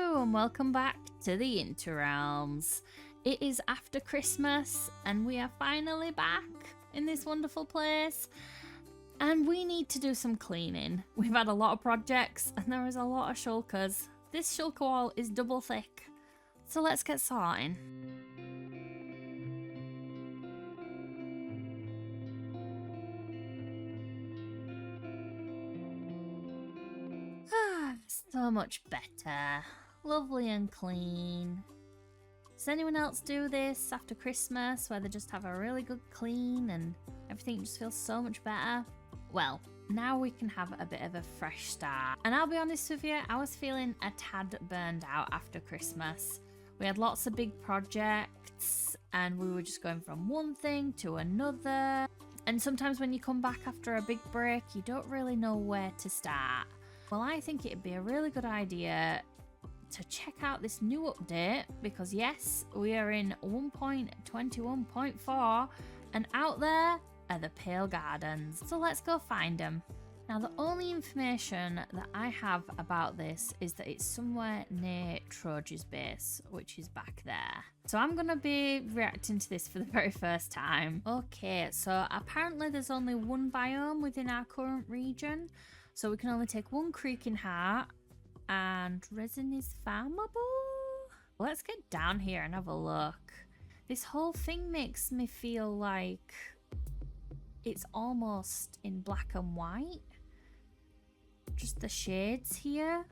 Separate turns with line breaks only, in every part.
Hello and welcome back to the Interrealms. It is after Christmas and we are finally back in this wonderful place. And we need to do some cleaning. We've had a lot of projects and there is a lot of shulkers. This shulker wall is double thick. So let's get starting. So much better. Lovely and clean. Does anyone else do this after Christmas where they just have a really good clean and everything just feels so much better? Well, now we can have a bit of a fresh start. And I'll be honest with you, I was feeling a tad burned out after Christmas. We had lots of big projects and we were just going from one thing to another. And sometimes when you come back after a big break, you don't really know where to start. Well, I think it'd be a really good idea to check out this new update because yes, we are in 1.21.4 and out there are the Pale Gardens. So let's go find them. Now, the only information that I have about this is that it's somewhere near Troja's base, which is back there. So I'm going to be reacting to this for the very first time. Okay, so apparently there's only one biome within our current region. So we can only take one creaking heart and resin is farmable. Let's get down here and have a look. This whole thing makes me feel like it's almost in black and white. Just the shades here.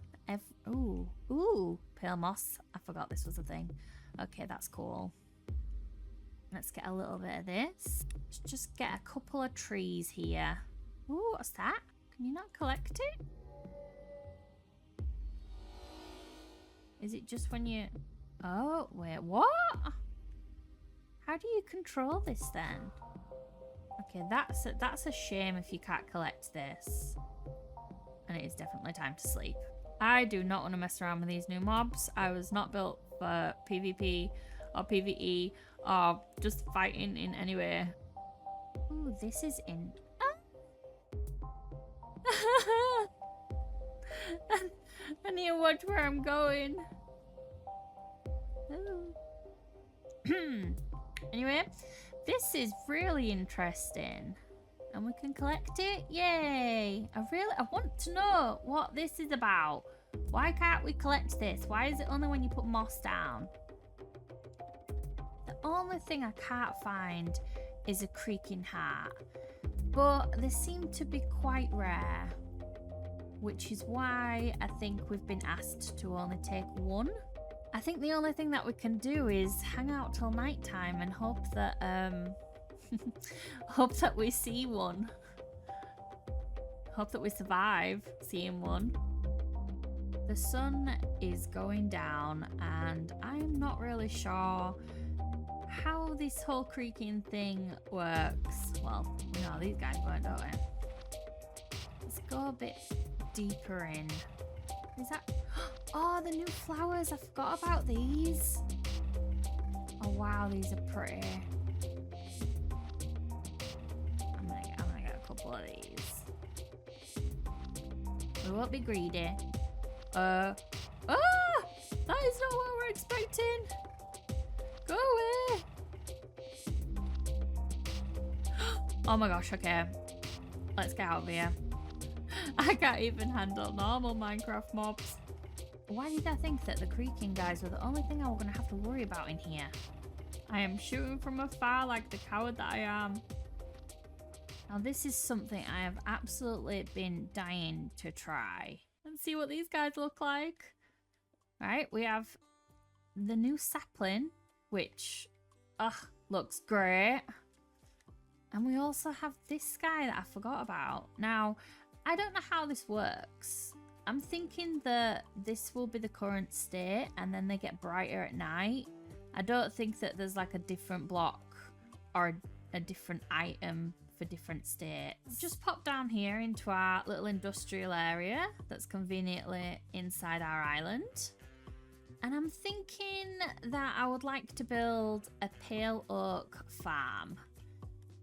Ooh, pale moss. I forgot this was a thing. Okay, that's cool. Let's get a little bit of this. Let's just get a couple of trees here. Ooh, what's that? Can you not collect it? Is it just when you... Oh, wait, what? How do you control this then? Okay, that's a shame if you can't collect this. And it is definitely time to sleep. I do not want to mess around with these new mobs. I was not built for PvP or PvE or just fighting in any way. Ooh, this is in... I need to watch where I'm going. Anyway, this is really interesting. And we can collect it. Yay! I want to know what this is about. Why can't we collect this? Why is it only when you put moss down? The only thing I can't find is a creaking heart. But they seem to be quite rare. Which is why I think we've been asked to only take one. I think the only thing that we can do is hang out till night time and hope that hope that we see one. Hope that we survive seeing one. The sun is going down and I'm not really sure how this whole creaking thing works. Well, no, these guys won't, don't we? Let's go a bit deeper in. Is that... Oh, the new flowers. I forgot about these. Oh, wow. These are pretty. I'm gonna get a couple of these. We won't be greedy. Ah! That is not what we're expecting. Go away. Oh my gosh. Okay. Let's get out of here. I can't even handle normal Minecraft mobs. Why did I think that the creaking guys were the only thing I was going to have to worry about in here? I am shooting from afar like the coward that I am. Now this is something I have absolutely been dying to try. Let's see what these guys look like. Right, we have the new sapling, which looks great. And we also have this guy that I forgot about. Now, I don't know how this works. I'm thinking that this will be the current state and then they get brighter at night. I don't think that there's like a different block or a different item for different states. Just pop down here into our little industrial area that's conveniently inside our island. And I'm thinking that I would like to build a pale oak farm.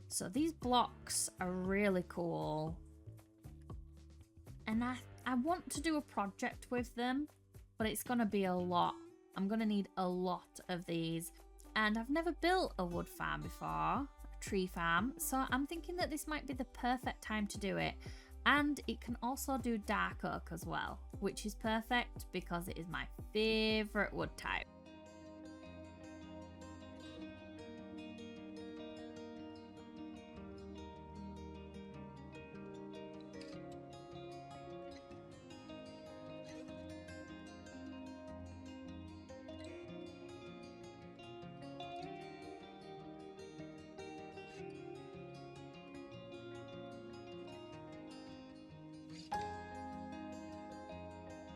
So these blocks are really cool. And I want to do a project with them, but it's gonna be a lot. I'm gonna need a lot of these. And I've never built a wood farm before, a tree farm, so I'm thinking that this might be the perfect time to do it. And it can also do dark oak as well, which is perfect because it is my favourite wood type.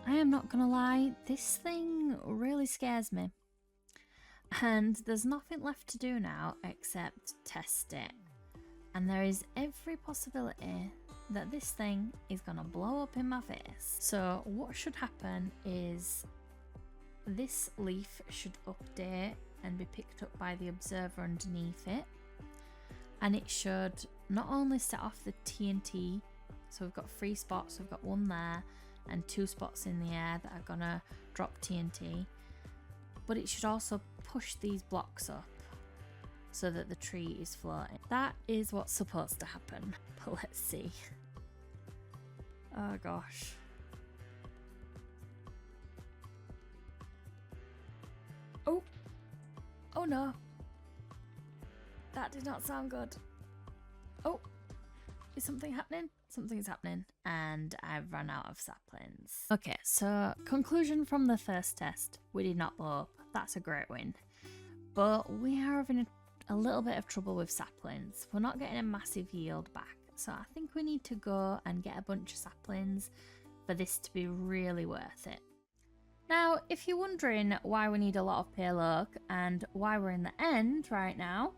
I am not gonna lie, this thing really scares me. And there's nothing left to do now except test it. And there is every possibility that this thing is gonna blow up in my face. So what should happen is this leaf should update and be picked up by the observer underneath it. And it should not only set off the TNT, so we've got 3 spots, we've got 1 there, and 2 spots in the air that are gonna drop TNT, but it should also push these blocks up so that the tree is floating. That is what's supposed to happen, but let's see. Oh gosh. Oh no, that did not sound good. Oh, is something happening? Something's happening, and I've run out of saplings. Okay, so conclusion from the first test, we did not blow up. That's a great win, but we are having a little bit of trouble with saplings. We're not getting a massive yield back, so I think we need to go and get a bunch of saplings for this to be really worth it. Now, if you're wondering why we need a lot of pale oak and why we're in the end right now,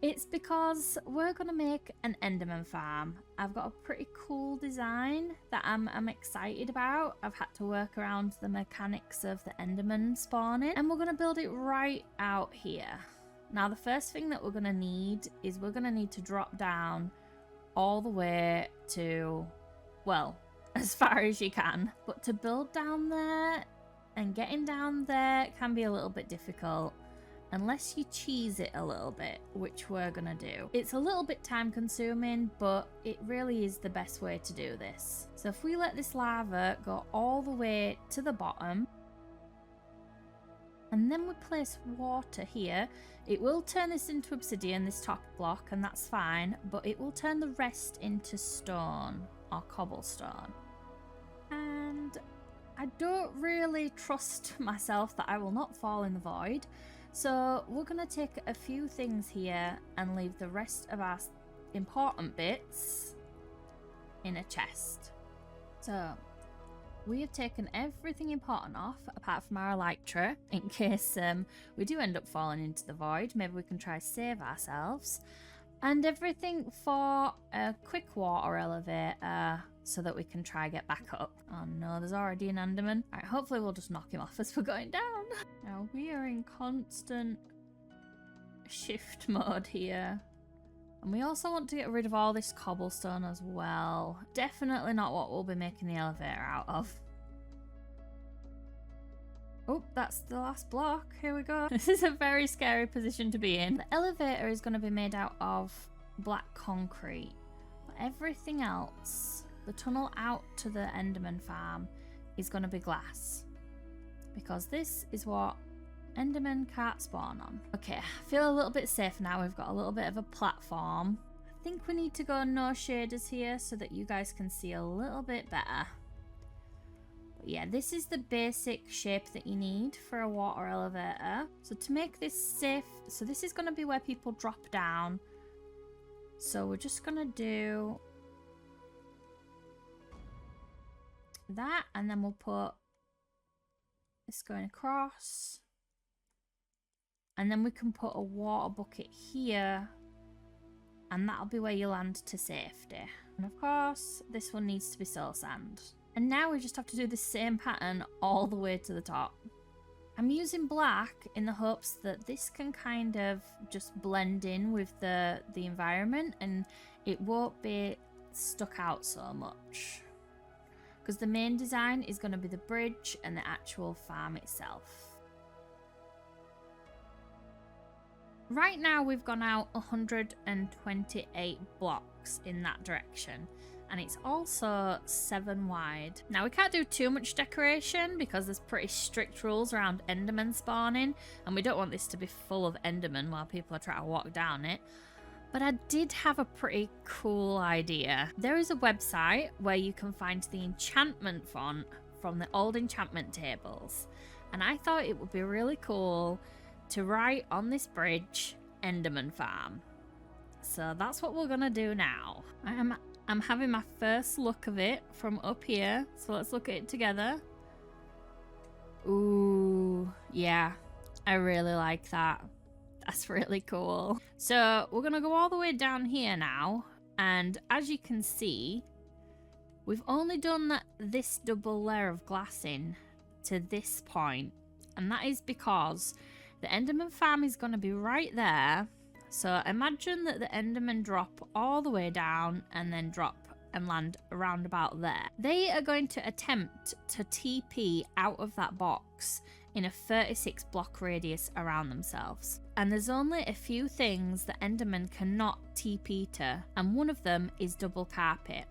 it's because we're going to make an Enderman farm. I've got a pretty cool design that I'm excited about. I've had to work around the mechanics of the Enderman spawning, and we're going to build it right out here. Now, the first thing that we're going to need is we're going to need to drop down all the way to, well, as far as you can. But to build down there and getting down there can be a little bit difficult unless you cheese it a little bit, which we're gonna do. It's a little bit time consuming, but it really is the best way to do this. So if we let this lava go all the way to the bottom, and then we place water here, it will turn this into obsidian, this top block, and that's fine, but it will turn the rest into stone or cobblestone. And I don't really trust myself that I will not fall in the void. So we're going to take a few things here and leave the rest of our important bits in a chest. So we have taken everything important off apart from our elytra in case we do end up falling into the void. Maybe we can try save ourselves. And everything for a quick water elevator so that we can try get back up. Oh no, there's already an Enderman. Alright, hopefully we'll just knock him off as we're going down. Now we are in constant shift mode here. And we also want to get rid of all this cobblestone as well. Definitely not what we'll be making the elevator out of. Oh, that's the last block. Here we go. This is a very scary position to be in. The elevator is going to be made out of black concrete. But everything else, the tunnel out to the Enderman farm, is going to be glass. Because this is what Enderman can't spawn on. Okay, I feel a little bit safer now. We've got a little bit of a platform. I think we need to go no shaders here so that you guys can see a little bit better. But yeah, this is the basic shape that you need for a water elevator. So to make this safe, so this is going to be where people drop down. So we're just going to do that, and then we'll put this going across. And then we can put a water bucket here, and that'll be where you land to safety. And of course, this one needs to be soul sand. And now we just have to do the same pattern all the way to the top. I'm using black in the hopes that this can kind of just blend in with the environment and it won't be stuck out so much. because the main design is going to be the bridge and the actual farm itself. Right now we've gone out 128 blocks in that direction, and it's also 7 wide. Now we can't do too much decoration because there's pretty strict rules around Enderman spawning, and we don't want this to be full of Enderman while people are trying to walk down it. But I did have a pretty cool idea. There is a website where you can find the enchantment font from the old enchantment tables, and I thought it would be really cool to write on this bridge Enderman Farm. So that's what we're gonna do now. I'm having my first look of it from up here, so let's look at it together. Ooh, yeah, I really like that. That's really cool. So we're gonna go all the way down here now, and as you can see, we've only done this double layer of glassing to this point, and that is because the Enderman farm is going to be right there. So imagine that the Endermen drop all the way down and then drop and land around about there. They are going to attempt to TP out of that box in a 36 block radius around themselves. And there's only a few things that Endermen cannot TP to, and one of them is double carpet.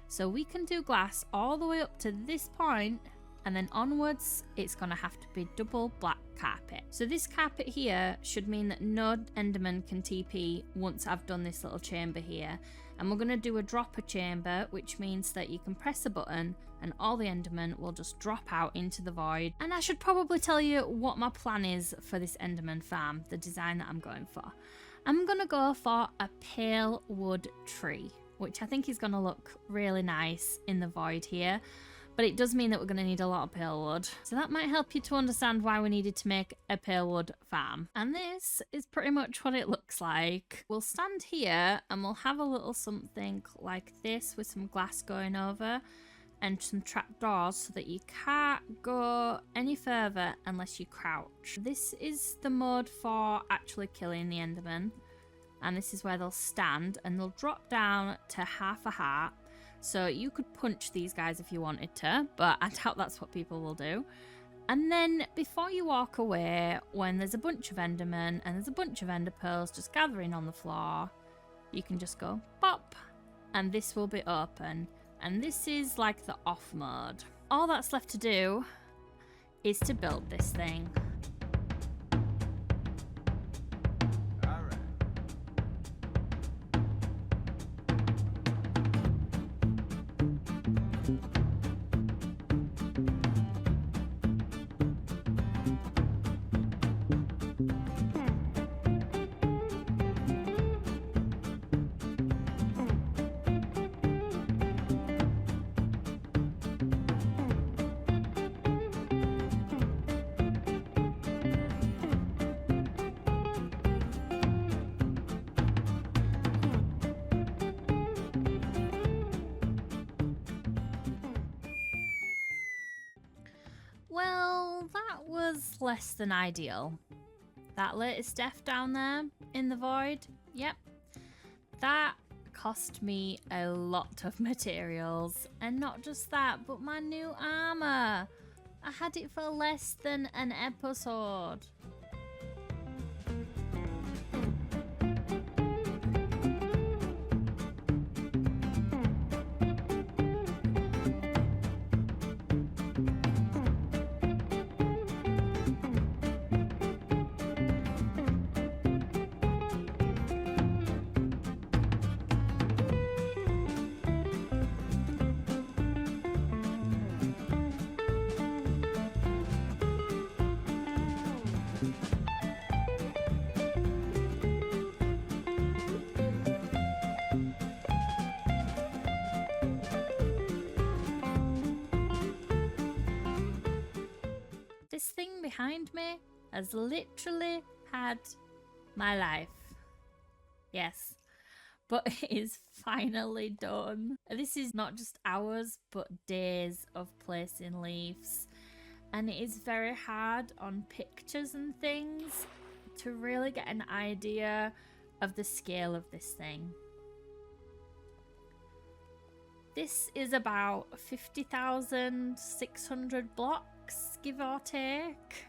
So we can do glass all the way up to this point, and then onwards it's going to have to be double black carpet. So this carpet here should mean that no Enderman can TP once I've done this little chamber here. And we're going to do a dropper chamber, which means that you can press a button and all the Endermen will just drop out into the void. And I should probably tell you what my plan is for this Enderman farm, the design that I'm going for. I'm going to go for a pale wood tree, which I think is going to look really nice in the void here. But it does mean that we're going to need a lot of pale wood. So that might help you to understand why we needed to make a pale wood farm. And this is pretty much what it looks like. We'll stand here and we'll have a little something like this with some glass going over and some trapdoors so that you can't go any further unless you crouch. This is the mode for actually killing the Enderman. And this is where they'll stand and they'll drop down to half a heart. So you could punch these guys if you wanted to, but I doubt that's what people will do. And then before you walk away, when there's a bunch of Endermen and there's a bunch of Ender pearls just gathering on the floor, you can just go pop and this will be open. And this is like the off mode. All that's left to do is to build this thing. Well, that was less than ideal. That latest death down there in the void, yep, that cost me a lot of materials. And not just that, but my new armor. I had it for less than an episode. This thing behind me has literally had my life. Yes, but it is finally done. This is not just hours, but days of placing leaves. And it is very hard on pictures and things to really get an idea of the scale of this thing. This is about 50,600 blocks, give or take.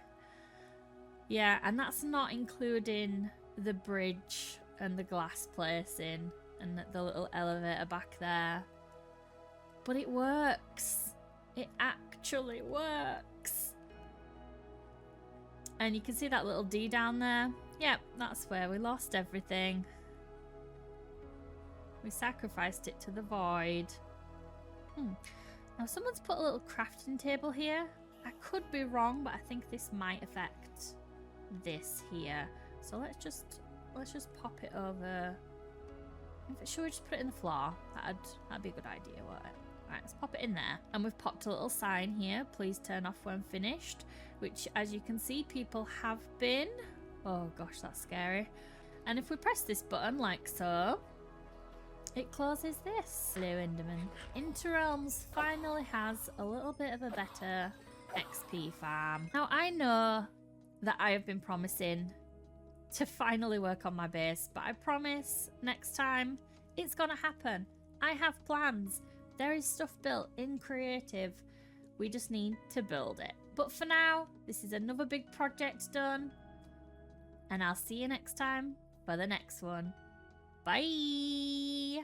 Yeah, and that's not including the bridge and the glass placing and the little elevator back there. But it works. It actually works. And you can see that little D down there. Yep, that's where we lost everything. We sacrificed it to the void. Now someone's put a little crafting table here. I could be wrong, but I think this might affect this here. So let's just pop it over. Should we just put it in the floor? That'd be a good idea, wouldn't it? Alright, let's pop it in there. And we've popped a little sign here. Please turn off when finished. Which, as you can see, people have been. Oh gosh, that's scary. And if we press this button like so, it closes this. Hello, Enderman. Interrealms finally has a little bit of a better XP farm. Now, I know that I have been promising to finally work on my base, but I promise next time it's gonna happen. I have plans. There is stuff built in creative. We just need to build it. But for now, this is another big project done. And I'll see you next time for the next one. Bye!